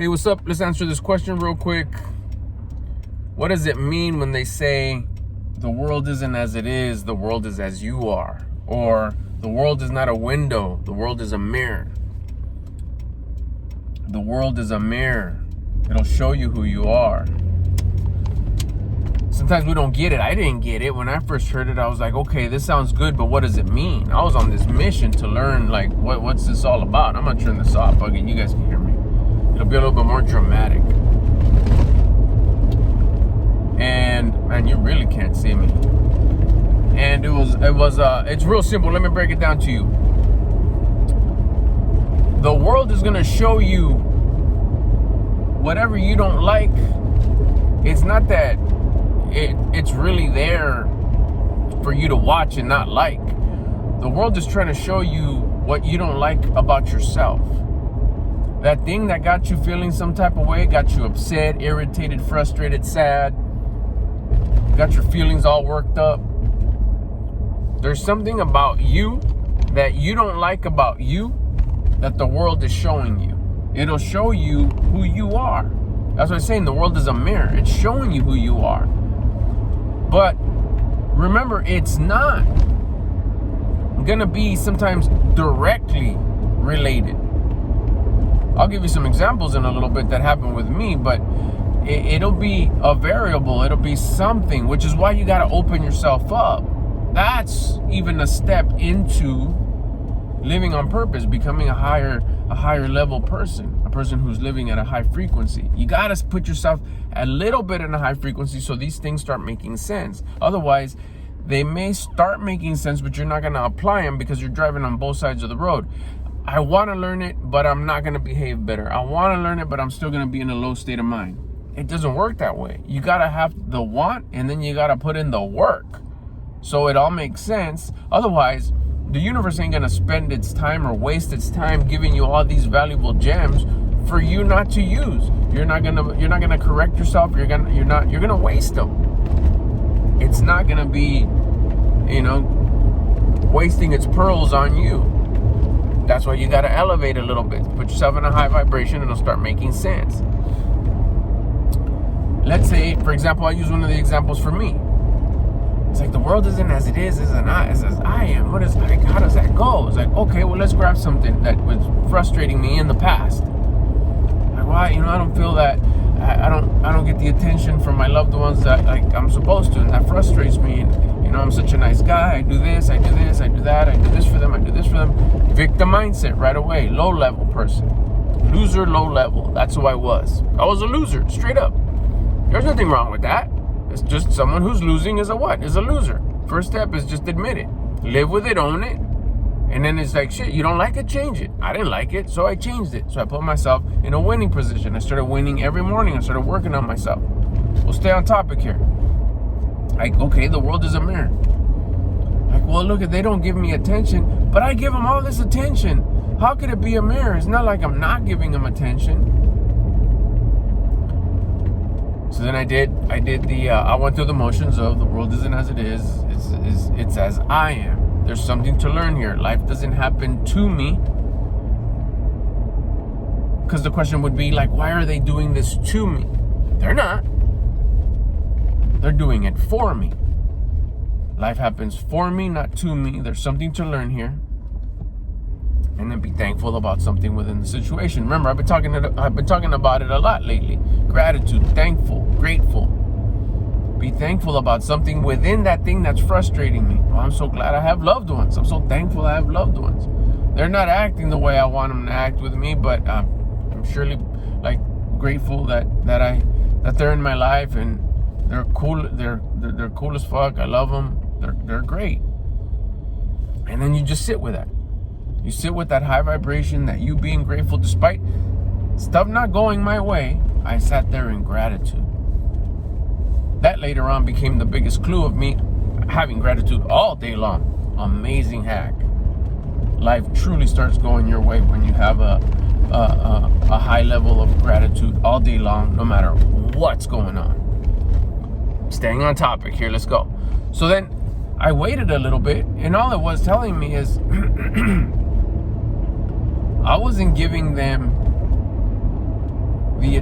Hey, what's up? Let's answer this question real quick. What does it mean when they say the world isn't as it is, the world is as you are? Or the world is not a window, the world is a mirror. The world is a mirror. It'll show you who you are. Sometimes we don't get it. I didn't get it. When I first heard it, I was like, okay, this sounds good, but what does it mean? I was on this mission to learn, like, what's this all about? I'm going to turn this off. Okay, you guys can hear me. It'll be a little bit more dramatic. And, man, you really can't see me. And it's real simple. Let me break it down to you. The world is going to show you whatever you don't like. It's not that it's really there for you to watch and not like. The world is trying to show you what you don't like about yourself. That thing that got you feeling some type of way, got you upset, irritated, frustrated, sad, got your feelings all worked up. There's something about you that you don't like about you that the world is showing you. It'll show you who you are. That's what I'm saying. The world is a mirror. It's showing you who you are. But remember, it's not gonna be sometimes directly related. I'll give you some examples in a little bit that happened with me, but it'll be a variable. It'll be something, which is why you gotta open yourself up. That's even a step into living on purpose, becoming a higher level person, a person who's living at a high frequency. You gotta put yourself a little bit in a high frequency so these things start making sense. Otherwise, they may start making sense, but you're not gonna apply them because you're driving on both sides of the road. I wanna learn it, but I'm not gonna behave better. I wanna learn it, but I'm still gonna be in a low state of mind. It doesn't work that way. You gotta have the want, and then you gotta put in the work so it all makes sense. Otherwise, the universe ain't gonna spend its time or waste its time giving you all these valuable gems for you not to use. You're not gonna correct yourself. You're gonna waste them. It's not gonna be, wasting its pearls on you. That's why you gotta elevate a little bit. Put yourself in a high vibration, and it'll start making sense. Let's say, for example, I use one of the examples for me. It's like the world isn't as it is, as I am. How does that go? It's like, okay, well, let's grab something that was frustrating me in the past. Like, why? I don't feel that I don't get the attention from my loved ones that I'm supposed to, and that frustrates me. And I'm such a nice guy. I do this, I do this, I do that, I do this for them, I do this for them. Victim mindset right away. Low level person, loser, low level. That's who I was. I was a loser, straight up. There's nothing wrong with that. It's just someone who's losing is a what? Is a loser. First step is just admit it. Live with it, own it. And then it's like, shit, you don't like it, change it. I didn't like it, so I changed it. So I put myself in a winning position. I started winning every morning. I started working on myself. We'll stay on topic here. Like, okay, the world is a mirror. Like, well, look, they don't give me attention, but I give them all this attention. How could it be a mirror? It's not like I'm not giving them attention. So then I went through the motions of the world isn't as it is, it's as I am. There's something to learn here. Life doesn't happen to me. Because the question would be like, why are they doing this to me? They're not. They're doing it for me. Life happens for me, not to me. There's something to learn here. And then be thankful about something within the situation. Remember, I've been talking about it a lot lately. Gratitude, thankful, grateful. Be thankful about something within that thing that's frustrating me. Oh, I'm so glad I have loved ones. I'm so thankful I have loved ones. They're not acting the way I want them to act with me, but I'm surely grateful that they're in my life, and they're cool. They're cool as fuck. I love them. They're great. And then you just sit with that. You sit with that high vibration, that you being grateful despite stuff not going my way. I sat there in gratitude. That later on became the biggest clue of me having gratitude all day long. Amazing hack. Life truly starts going your way when you have a high level of gratitude all day long, no matter what's going on. Staying on topic here, let's go. So then I waited a little bit, and all it was telling me is I wasn't giving them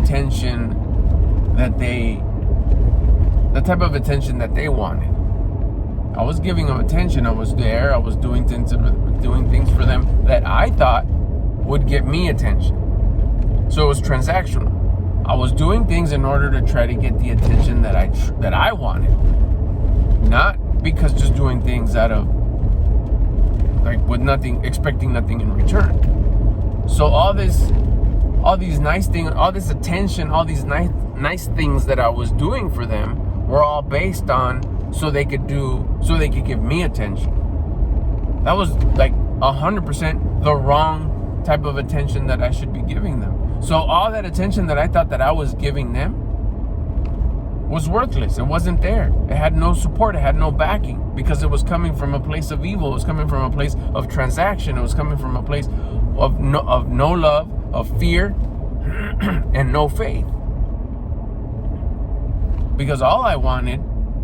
attention the type of attention that they wanted. I was giving them attention. I was there. I was doing things for them that I thought would get me attention. So it was transactional. I was doing things in order to try to get the attention that I wanted, not because just doing things out of like with nothing, expecting nothing in return. So all these nice things, all this attention, all these nice things that I was doing for them were all based on so they could give me attention. That was like 100% the wrong type of attention that I should be giving them. So all that attention that I thought that I was giving them was worthless. It wasn't there. It had no support. It had no backing because it was coming from a place of evil. It was coming from a place of transaction. It was coming from a place of no love, of fear, and no faith. Because all I wanted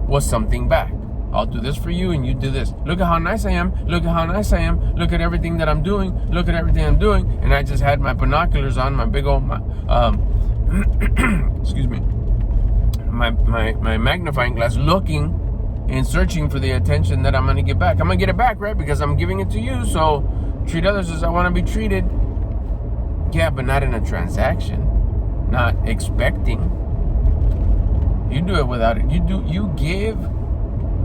was something back. I'll do this for you and you do this. Look at how nice I am. Look at how nice I am. Look at everything that I'm doing. Look at everything I'm doing. And I just had my binoculars on, my big old, excuse me, my magnifying glass, looking and searching for the attention that I'm going to get back. I'm going to get it back, right? Because I'm giving it to you. So treat others as I want to be treated. Yeah, but not in a transaction. Not expecting. You do it without it. You give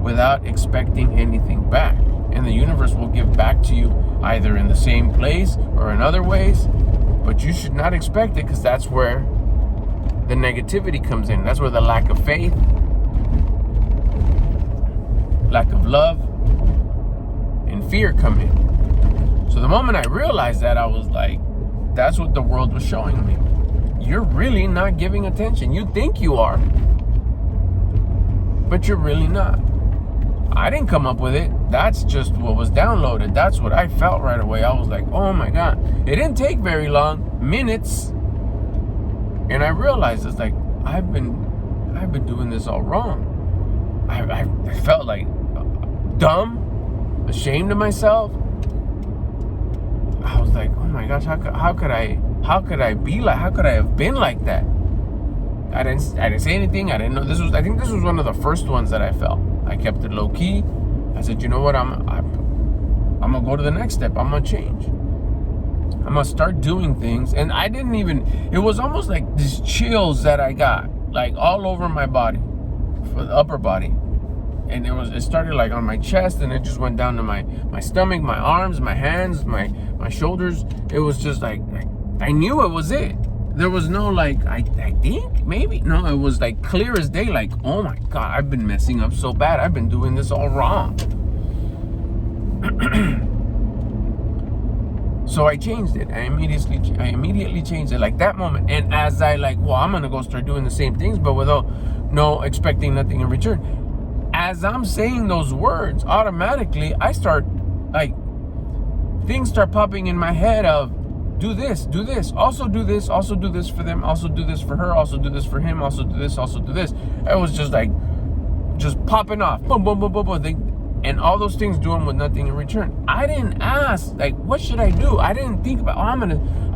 without expecting anything back. And the universe will give back to you either in the same place or in other ways. But you should not expect it, because that's where the negativity comes in. That's where the lack of faith, lack of love, and fear come in. So the moment I realized that, I was like, that's what the world was showing me. You're really not giving attention. You think you are, but you're really not. I didn't come up with it. That's just what was downloaded. That's what I felt right away. I was like, oh my God. It didn't take very long, minutes. And I realized it's like, I've been doing this all wrong. I felt like dumb, ashamed of myself. I was like, oh my gosh, how could I have been like that? I didn't say anything. I didn't know I think this was one of the first ones that I felt. I kept it low key. I said, you know what? I'm gonna go to the next step. I'm gonna change. I'm gonna start doing things. And I didn't even, it was almost like these chills that I got, like all over my body, for the upper body. And it started like on my chest, and it just went down to my stomach, my arms, my hands, my shoulders. It was just like I knew it was it. There was no like, I think, maybe. No, it was like clear as day. Like, oh my God, I've been messing up so bad. I've been doing this all wrong. So I changed it. I immediately changed it, like that moment. And as I I'm going to go start doing the same things, but without expecting nothing in return. As I'm saying those words, automatically, I start, things start popping in my head of, do this, also do this for them, also do this for her, also do this for him, also do this, also do this. It was just popping off, boom, boom, boom, boom, boom. And all those things doing with nothing in return. I didn't ask, what should I do? I didn't think about,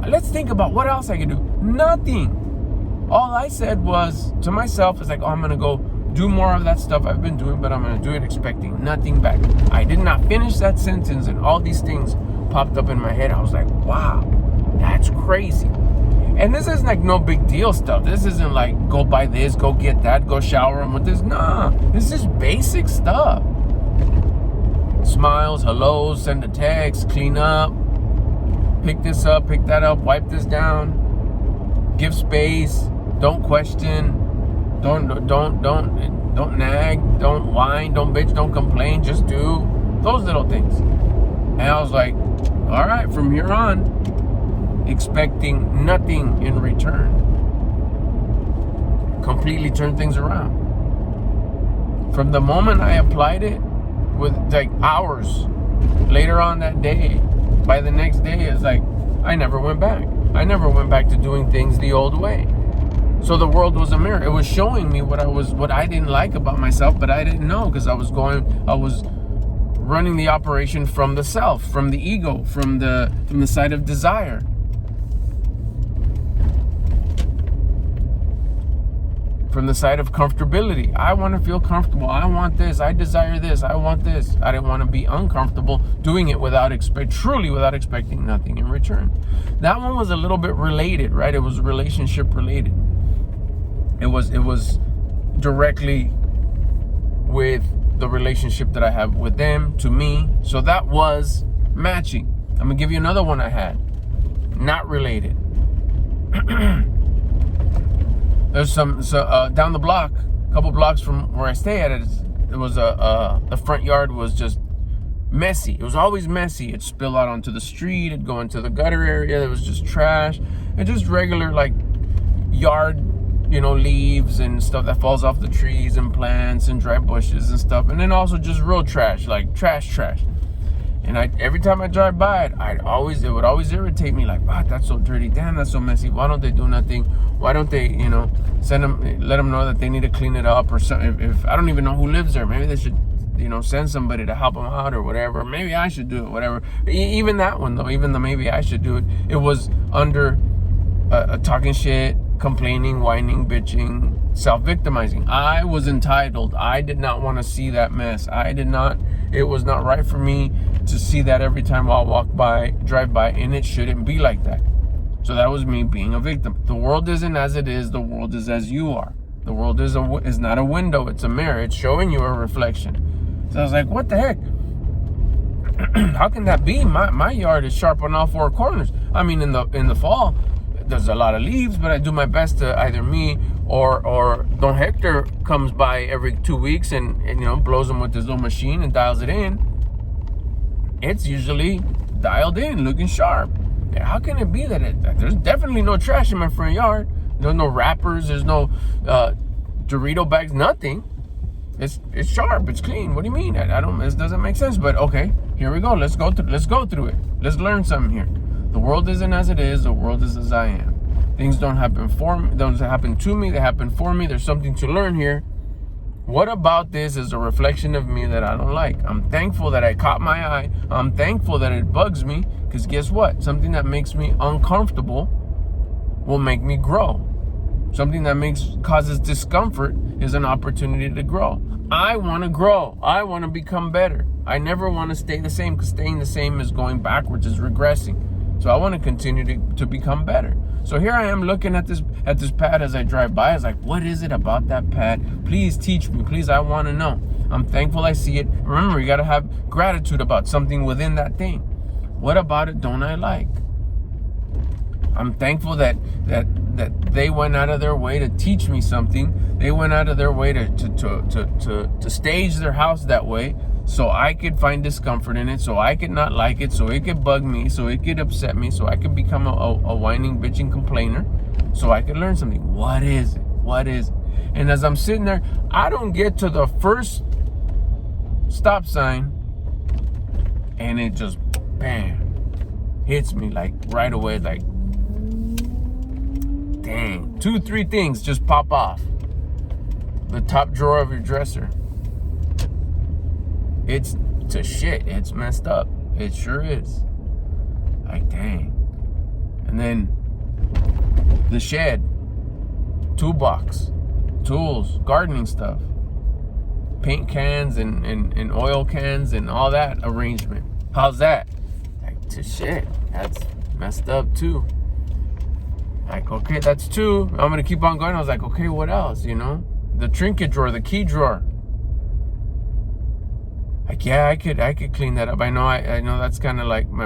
let's think about what else I can do. Nothing. All I said was to myself, I'm going to go do more of that stuff I've been doing, but I'm going to do it expecting nothing back. I did not finish that sentence, and all these things popped up in my head. I was like, wow. That's crazy. And this isn't no big deal stuff. This isn't go buy this, go get that, go shower them with this. Nah, this is basic stuff. Smiles, hellos, send a text, clean up, pick this up, pick that up, wipe this down, give space, don't question, don't nag, don't whine, don't bitch, don't complain, just do those little things. And I was like, all right, from here on, expecting nothing in return. Completely turned things around. From the moment I applied it, with hours later on that day, by the next day, it's I never went back. I never went back to doing things the old way. So the world was a mirror. It was showing me what I didn't like about myself, but I didn't know, because I was running the operation from the self, from the ego, from the side of desire. from the side of comfortability. I want to feel comfortable. I want this. I desire this. I want this. I didn't want to be uncomfortable doing it truly without expecting nothing in return. That one was a little bit related, right? It was relationship related. It was directly with the relationship that I have with them to me. So that was matching. I'm gonna give you another one I had, not related. There's down the block, a couple blocks from where I stay at, it was the front yard was just messy. It was always messy. It'd spill out onto the street. It'd go into the gutter area. There was just trash and just regular like yard, leaves and stuff that falls off the trees and plants and dry bushes and stuff. And then also just real trash, like trash. And every time I drive by it, it would always irritate me. Like, wow, that's so dirty. Damn, that's so messy. Why don't they do nothing? Why don't they, let them know that they need to clean it up or something? If I don't even know who lives there, maybe they should, send somebody to help them out or whatever. Maybe I should do it, whatever. Even that one though, even though maybe I should do it, it was under talking shit, complaining, whining, bitching, self-victimizing. I was entitled. I did not want to see that mess. It was not right for me to see that every time I drive by, and it shouldn't be like that. So that was me being a victim. The world isn't as it is. The world is as you are. The world is not a window. It's a mirror. It's showing you a reflection. So I was like, what the heck? How can that be? My yard is sharp on all four corners. I mean, in the fall, there's a lot of leaves, but I do my best to either me or Don Hector comes by every 2 weeks and blows them with his little machine and dials it in. It's usually dialed in, looking sharp. How can it be that there's definitely no trash in my front yard? There's no wrappers, there's no Dorito bags, nothing. It's sharp, it's clean. What do you mean? This doesn't make sense. But okay, here we go. Let's go through it. Let's learn something here. The world isn't as it is. The world is as I am. Things don't happen to me. They happen for me. There's something to learn here. What about this is a reflection of me that I don't like? I'm thankful that I caught my eye. I'm thankful that it bugs me, because guess what? Something that makes me uncomfortable will make me grow. Something that causes discomfort is an opportunity to grow. I want to grow. I want to become better. I never want to stay the same, because staying the same is going backwards, is regressing. So I want to continue to become better. So here I am looking at this pad as I drive by. I was like, what is it about that pad? Please teach me. Please, I want to know. I'm thankful I see it. Remember, you got to have gratitude about something within that thing. What about it don't I like? I'm thankful that they went out of their way to teach me something. They went out of their way to stage their house that way, so I could find discomfort in it, so I could not like it, so it could bug me, so it could upset me, so I could become a whining, bitching complainer, so I could learn something. What is it? What is it? And as I'm sitting there, I don't get to the first stop sign, and it just, bam, hits me like right away, like, dang. 2-3 things just pop off. The top drawer of your dresser. It's to shit. It's messed up. It sure is. Like, dang. And then the shed, toolbox, tools, gardening stuff, paint cans and oil cans and all that arrangement. How's that? Like, to shit. That's messed up too. Like, okay, that's 2. I'm gonna keep on going. I was like, okay, what else? The trinket drawer, the key drawer. Like, yeah, I could clean that up. I know that's kind of like my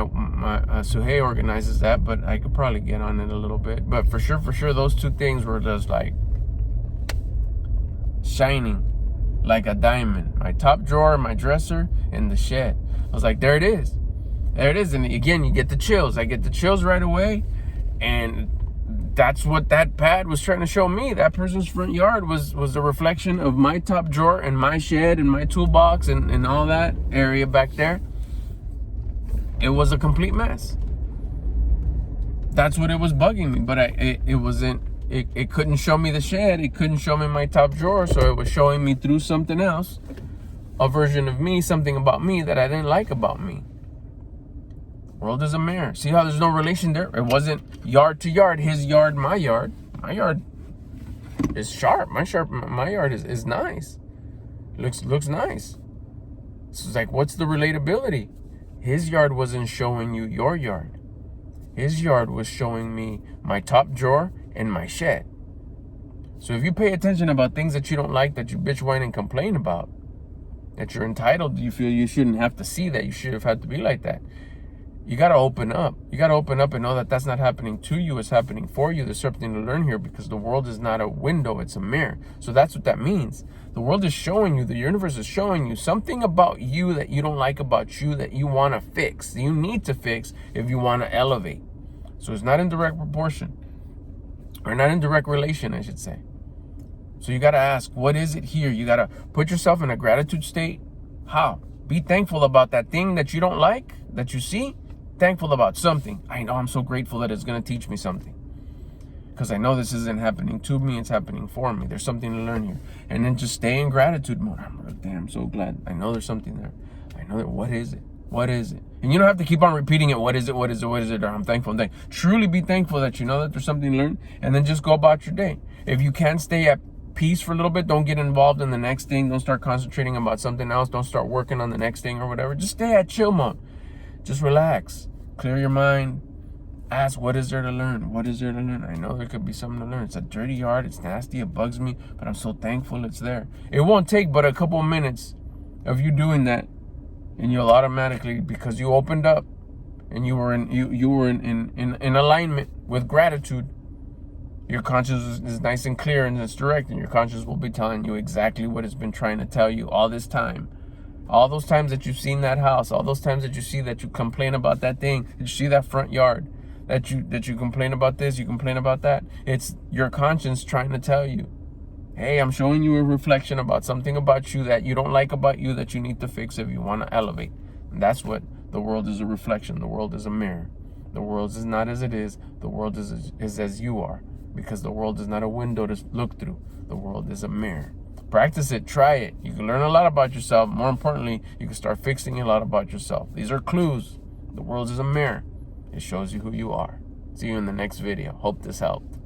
Suhei organizes that, but I could probably get on it a little bit. But for sure, those 2 things were just like shining like a diamond. My top drawer, my dresser, and the shed. I was like, there it is. And again, you get the chills. I get the chills right away, and that's what that pad was trying to show me. That person's front yard was a reflection of my top drawer and my shed and my toolbox and all that area back there. It was a complete mess. That's what it was bugging me. But it couldn't show me the shed. It couldn't show me my top drawer. So it was showing me through something else, a version of me, something about me that I didn't like about me. World is a mirror. See how there's no relation there? It wasn't yard to yard, his yard, my yard. My yard is sharp. My yard is nice. Looks nice. So it's like, what's the relatability? His yard wasn't showing you your yard. His yard was showing me my top drawer and my shed. So if you pay attention about things that you don't like, that you bitch, whine, and complain about, that you're entitled, you feel you shouldn't have to see that, you should have had to be like that, you got to open up. You got to open up and know that that's not happening to you, it's happening for you. There's something to learn here, because the world is not a window, it's a mirror. So that's what that means. The world is showing you, the universe is showing you something about you that you don't like about you, that you want to fix, you need to fix if you want to elevate. So it's not in direct proportion, or not in direct relation, I should say. So you got to ask, what is it here? You got to put yourself in a gratitude state. How? Be thankful about that thing that you don't like, that you see. Thankful about something. I know, I'm so grateful that it's going to teach me something, because I know this isn't happening to me, it's happening for me. There's something to learn here. And then just stay in gratitude mode. I'm so glad. I know there's something there. I know that. What is it? What is it? And you don't have to keep on repeating it. What is it? What is it? What is it? Or I'm thankful. I'm thankful. Truly be thankful that you know that there's something to learn, and then just go about your day. If you can stay at peace for a little bit, don't get involved in the next thing. Don't start concentrating about something else. Don't start working on the next thing or whatever. Just stay at chill mode. Just relax. Clear your mind. Ask, what is there to learn? What is there to learn? I know there could be something to learn. It's a dirty yard. It's nasty. It bugs me. But I'm so thankful it's there. It won't take but a couple of minutes of you doing that, and you'll automatically, because you opened up and you were in alignment with gratitude, your conscience is nice and clear and it's direct, and your conscience will be telling you exactly what it's been trying to tell you all this time. All those times that you've seen that house, all those times that you see that you complain about that thing, that you see that front yard, that you complain about this, you complain about that. It's your conscience trying to tell you, hey, I'm showing you a reflection about something about you that you don't like about you, that you need to fix if you want to elevate. And that's what the world is, a reflection. The world is a mirror. The world is not as it is. The world is as you are, because the world is not a window to look through. The world is a mirror. Practice it. Try it. You can learn a lot about yourself. More importantly, you can start fixing a lot about yourself. These are clues. The world is a mirror. It shows you who you are. See you in the next video. Hope this helped.